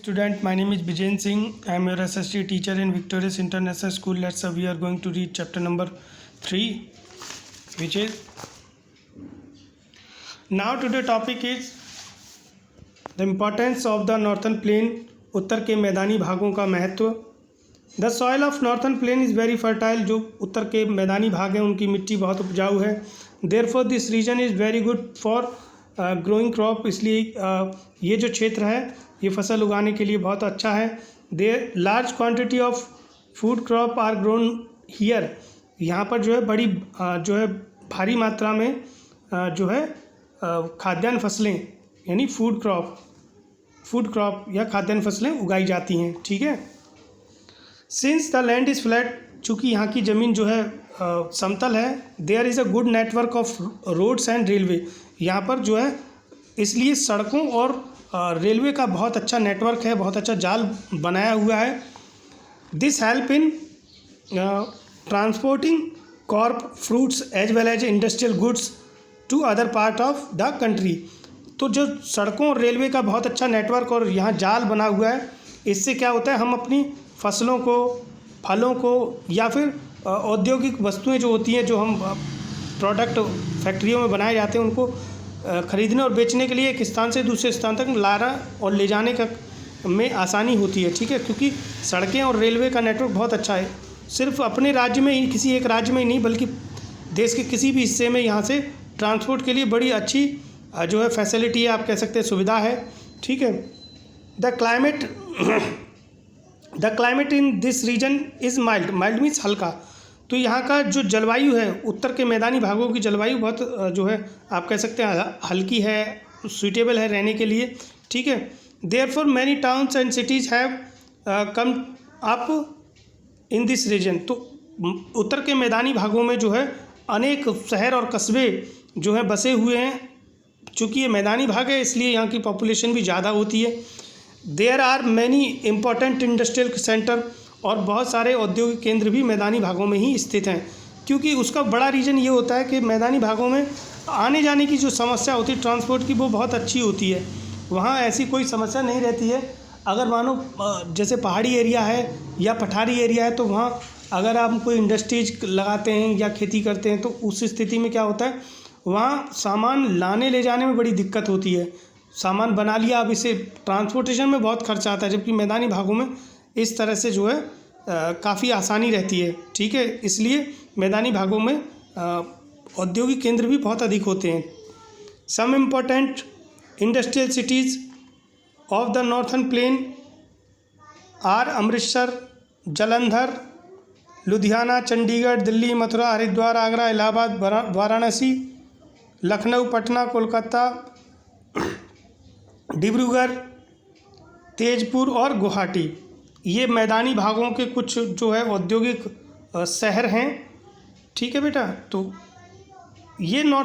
Student, my name is Bijen Singh. I am your SST teacher in Victorious International School. We are going to read chapter number 3, which is now today topic is the importance of the northern plain. उत्तर के मैदानी भागों का महत्व. The soil of northern plain is very fertile. जो उत्तर के मैदानी भाग हैं उनकी मिट्टी बहुत उपजाऊ है. Therefore this region is very good for growing crop. इसलिए ये जो क्षेत्र है ये फसल उगाने के लिए बहुत अच्छा है. There large quantity of food crop are grown here. यहाँ पर जो है बड़ी जो है भारी मात्रा में जो है खाद्यान्न फसलें यानी फूड क्रॉप या खाद्यान्न फसलें उगाई जाती हैं. ठीक है. Since the land is flat, चूँकि यहाँ की ज़मीन जो है समतल है. There is a good network of roads and railway. यहाँ पर जो है इसलिए सड़कों और रेलवे का बहुत अच्छा नेटवर्क है, बहुत अच्छा जाल बनाया हुआ है. This help in transporting crop fruits as well as industrial goods to other part of the country. तो जो सड़कों और रेलवे का बहुत अच्छा नेटवर्क और यहाँ जाल बना हुआ है, इससे क्या होता है, हम अपनी फसलों को, फलों को या फिर औद्योगिक वस्तुएं जो होती हैं, जो हम प्रोडक्ट फैक्ट्रियों में बनाए जाते हैं, उनको ख़रीदने और बेचने के लिए एक स्थान से दूसरे स्थान तक लाना और ले जाने का में आसानी होती है. ठीक है. क्योंकि सड़कें और रेलवे का नेटवर्क बहुत अच्छा है. सिर्फ अपने राज्य में ही, किसी एक राज्य में ही नहीं बल्कि देश के किसी भी हिस्से में यहाँ से ट्रांसपोर्ट के लिए बड़ी अच्छी जो है फैसिलिटी है, आप कह सकते हैं सुविधा है. ठीक है. The climate in this region is mild. Mild means हल्का. तो यहाँ का जो जलवायु है, उत्तर के मैदानी भागों की जलवायु बहुत जो है आप कह सकते हैं हल्की है, सूटेबल है रहने के लिए. ठीक है. Therefore many towns and cities have come up in this region. तो उत्तर के मैदानी भागों में जो है अनेक शहर और कस्बे जो है बसे हुए हैं. चूँकि ये मैदानी भाग है इसलिए यहाँ की पॉपुलेशन भी ज़्यादा होती है. There are many important industrial center. और बहुत सारे औद्योगिक केंद्र भी मैदानी भागों में ही स्थित हैं. क्योंकि उसका बड़ा रीज़न ये होता है कि मैदानी भागों में आने जाने की जो समस्या होती है ट्रांसपोर्ट की, वो बहुत अच्छी होती है. वहाँ ऐसी कोई समस्या नहीं रहती है. अगर मानो जैसे पहाड़ी एरिया है या पठारी एरिया है, तो वहाँ अगर आप कोई इंडस्ट्रीज लगाते हैं या खेती करते हैं, तो उस स्थिति में क्या होता है, वहाँ सामान लाने ले जाने में बड़ी दिक्कत होती है. सामान बना लिया, अब इसे ट्रांसपोर्टेशन में बहुत खर्चा आता है, जबकि मैदानी भागों में इस तरह से जो है काफ़ी आसानी रहती है. ठीक है. इसलिए मैदानी भागों में औद्योगिक केंद्र भी बहुत अधिक होते हैं. Some important industrial cities of the northern plain are Amritsar, Jalandhar, Ludhiana, Chandigarh, Delhi, Mathura, Haridwar, Agra, Allahabad, Varanasi, Lucknow, Patna, Kolkata, Dibrugarh, Tezpur और गुवाहाटी. ये मैदानी भागों के कुछ जो है औद्योगिक शहर हैं. ठीक है बेटा. तो ये नॉर्थ